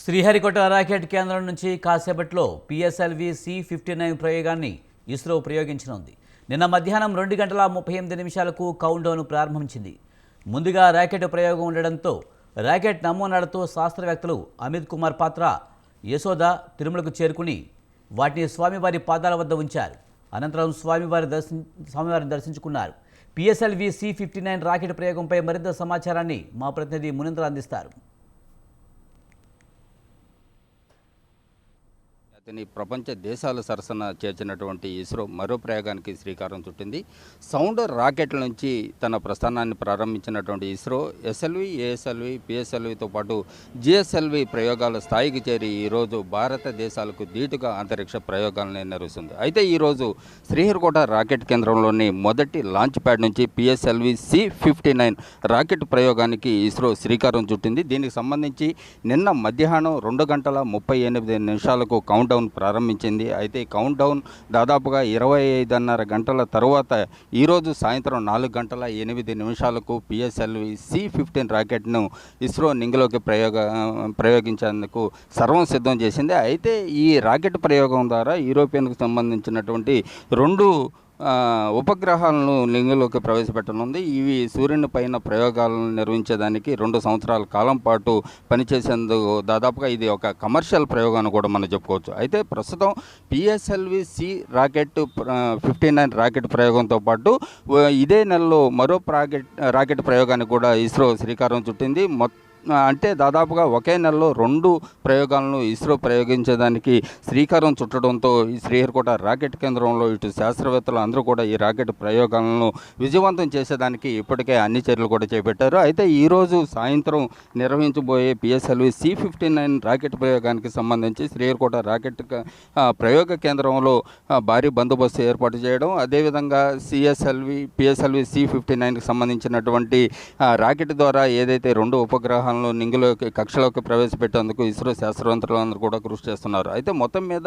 Sriharikota rocket కేంద్రం నుంచి కాసేపట్లో పిఎస్ఎల్వి C-59 ప్రయోగాన్ని ఇస్రో ప్రయోగించనుంది. నిన్న మధ్యాహ్నం 2:38 కౌంట్డౌన్ ప్రారంభించింది. ముందుగా రాకెట్ ప్రయోగం ఉండడంతో రాకెట్ నమూనాలతో శాస్త్రవేత్తలు అమిత్ కుమార్ పాత్ర, యశోద తిరుమలకు చేరుకుని వాటిని స్వామివారి పాదాల వద్ద ఉంచారు. అనంతరం స్వామివారిని దర్శించుకున్నారు. పిఎస్ఎల్వి C-59 రాకెట్ ప్రయోగంపై మరింత సమాచారాన్ని మా ప్రతినిధి మునీంద్ర అందిస్తారు. ప్రపంచ దేశాల సరసన చేర్చినటువంటి ఇస్రో మరో ప్రయోగానికి శ్రీకారం చుట్టింది. సౌండ్ రాకెట్ల నుంచి తన ప్రస్థానాన్ని ప్రారంభించినటువంటి ఇస్రో ఎస్ఎల్వి, ఏఎస్ఎల్వి, పిఎస్ఎల్వితో పాటు జిఎస్ఎల్వి ప్రయోగాల స్థాయికి చేరి ఈరోజు భారతదేశాలకు ధీటుగా అంతరిక్ష ప్రయోగాలను నిర్వహిస్తుంది. అయితే ఈరోజు శ్రీహరికోట రాకెట్ కేంద్రంలోని మొదటి లాంచ్ ప్యాడ్ నుంచి పిఎస్ఎల్వి C-59 రాకెట్ ప్రయోగానికి ఇస్రో శ్రీకారం చుట్టింది. దీనికి సంబంధించి నిన్న మధ్యాహ్నం 2:38 కౌంట్ ప్రారంభించింది. అయితే కౌంట్ డౌన్ దాదాపుగా 25:30 గంటల తరువాత ఈరోజు సాయంత్రం 4:08 పిఎస్ఎల్వి C-15 రాకెట్ను ఇస్రో నింగిలోకి ప్రయోగించేందుకు సర్వం సిద్ధం చేసింది. అయితే ఈ రాకెట్ ప్రయోగం ద్వారా యూరోపియన్కు సంబంధించినటువంటి 2 ఉపగ్రహాలను లింగంలోకి ప్రవేశపెట్టనుంది. ఇవి సూర్యుని పైన ప్రయోగాలను నిర్వహించేదానికి 2 సంవత్సరాల కాలం పాటు పనిచేసేందుకు దాదాపుగా ఇది ఒక కమర్షియల్ ప్రయోగం అని కూడా మనం చెప్పుకోవచ్చు. అయితే ప్రస్తుతం పిఎస్ఎల్వి రాకెట్ 59 రాకెట్ ప్రయోగంతో పాటు ఇదే నెలలో మరో రాకెట్ ప్రయోగానికి కూడా ఇస్రో శ్రీకారం చుట్టింది. అంటే దాదాపుగా ఒకే నెలలో 2 ప్రయోగాలను ఇస్రో ప్రయోగించేదానికి శ్రీకారం చుట్టడంతో ఈ శ్రీహరికోట రాకెట్ కేంద్రంలో ఇటు శాస్త్రవేత్తలు అందరూ కూడా ఈ రాకెట్ ప్రయోగాలను విజయవంతం చేసేదానికి ఇప్పటికే అన్ని చర్యలు కూడా చేపట్టారు. అయితే ఈరోజు సాయంత్రం నిర్వహించబోయే పిఎస్ఎల్వి C-59 రాకెట్ ప్రయోగానికి సంబంధించి శ్రీహరికోట రాకెట్ ప్రయోగ కేంద్రంలో భారీ బందోబస్తు ఏర్పాటు చేయడం, అదేవిధంగా పిఎస్ఎల్వి C-59కి సంబంధించినటువంటి రాకెట్ ద్వారా ఏదైతే 2 ఉపగ్రహాలను కక్షలోకి ప్రవేశపెట్టేందుకు ఇస్రో శాస్త్రవేత్తలందరూ కూడా కృషి చేస్తున్నారు. అయితే మొత్తం మీద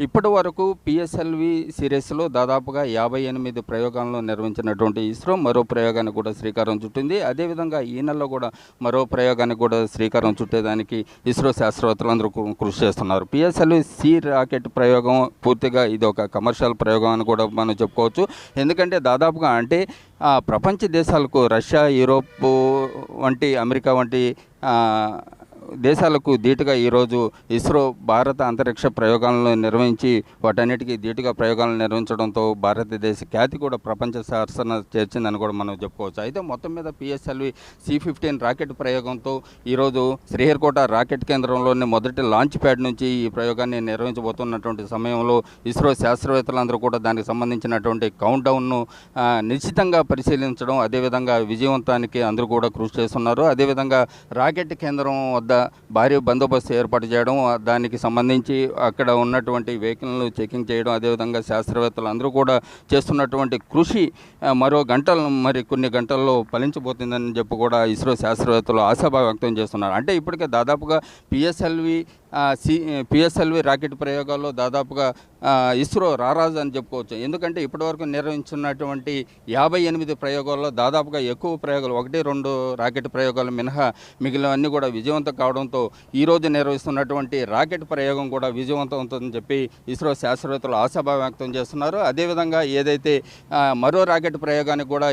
ఇప్పటి వరకు పిఎస్ఎల్వి సిరీస్లో దాదాపుగా 58 ప్రయోగాలను నిర్వహించినటువంటి ఇస్రో మరో ప్రయోగానికి కూడా శ్రీకారం చుట్టింది. అదేవిధంగా ఈ నెలలో కూడా మరో ప్రయోగానికి కూడా శ్రీకారం చుట్టేదానికి ఇస్రో శాస్త్రవేత్తలందరూ కృషి చేస్తున్నారు. పిఎస్ఎల్వి రాకెట్ ప్రయోగం పూర్తిగా ఇది ఒక కమర్షియల్ ప్రయోగం అని కూడా మనం చెప్పుకోవచ్చు. ఎందుకంటే దాదాపుగా ప్రపంచ దేశాలకు రష్యా, యూరోప్ వంటి అమెరికా వంటి దేశాలకు ధీటుగా ఈరోజు ఇస్రో భారత అంతరిక్ష ప్రయోగాలను నిర్వహించి వాటన్నిటికీ ధీటుగా ప్రయోగాలను నిర్వహించడంతో భారతదేశ ఖ్యాతి కూడా ప్రపంచ సరసన చేర్చిందని కూడా మనం చెప్పుకోవచ్చు. అయితే మొత్తం మీద పిఎస్ఎల్వి C-15 రాకెట్ ప్రయోగంతో ఈరోజు శ్రీహరికోట రాకెట్ కేంద్రంలోని మొదటి లాంచ్ ప్యాడ్ నుంచి ఈ ప్రయోగాన్ని నిర్వహించబోతున్నటువంటి సమయంలో ఇస్రో శాస్త్రవేత్తలందరూ కూడా దానికి సంబంధించినటువంటి కౌంట్ డౌన్ను నిశ్చితంగా పరిశీలించడం, అదేవిధంగా విజయవంతానికి అందరూ కూడా కృషి చేస్తున్నారు. అదేవిధంగా రాకెట్ కేంద్రం వద్ద భారీ బందోబస్తు ఏర్పాటు చేయడం, దానికి సంబంధించి అక్కడ ఉన్నటువంటి వెహికల్ను చెకింగ్ చేయడం, అదేవిధంగా శాస్త్రవేత్తలు అందరూ కూడా చేస్తున్నటువంటి కృషి మరి కొన్ని గంటల్లో ఫలించబోతుందని చెప్పి కూడా ఇస్రో శాస్త్రవేత్తలు ఆశాభావం వ్యక్తం చేస్తున్నారు. అంటే ఇప్పటికే దాదాపుగా పిఎస్ఎల్వి రాకెట్ ప్రయోగాల్లో దాదాపుగా ఇస్రో రారాజు అని చెప్పుకోవచ్చు. ఎందుకంటే ఇప్పటివరకు నిర్వహించినటువంటి 58 ప్రయోగాల్లో దాదాపుగా ఎక్కువ ప్రయోగాలు 1-2 రాకెట్ ప్రయోగాలు మినహా మిగిలినవన్నీ కూడా విజయవంతం కావడంతో ఈరోజు నిర్వహిస్తున్నటువంటి రాకెట్ ప్రయోగం కూడా విజయవంతం అవుతుందని చెప్పి ఇస్రో శాస్త్రవేత్తలు ఆశాభావం వ్యక్తం చేస్తున్నారు. అదేవిధంగా ఏదైతే మరో రాకెట్ ప్రయోగానికి కూడా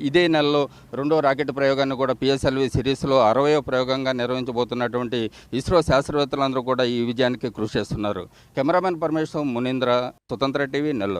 ఇదే నెలలో 2వ రాకెట్ ప్రయోగాన్ని కూడా పిఎస్ఎల్వి సిరీస్లో 60వ ప్రయోగంగా నిర్వహించబోతున్నటువంటి ఇస్రో శాస్త్రవేత్తలందరూ కూడా ఈ విజయానికి కృషి చేస్తున్నారు. కెమెరామెన్ పరమేశ్వర్, మునీంద్ర, స్వతంత్ర టీవీ, నెల్లూరు.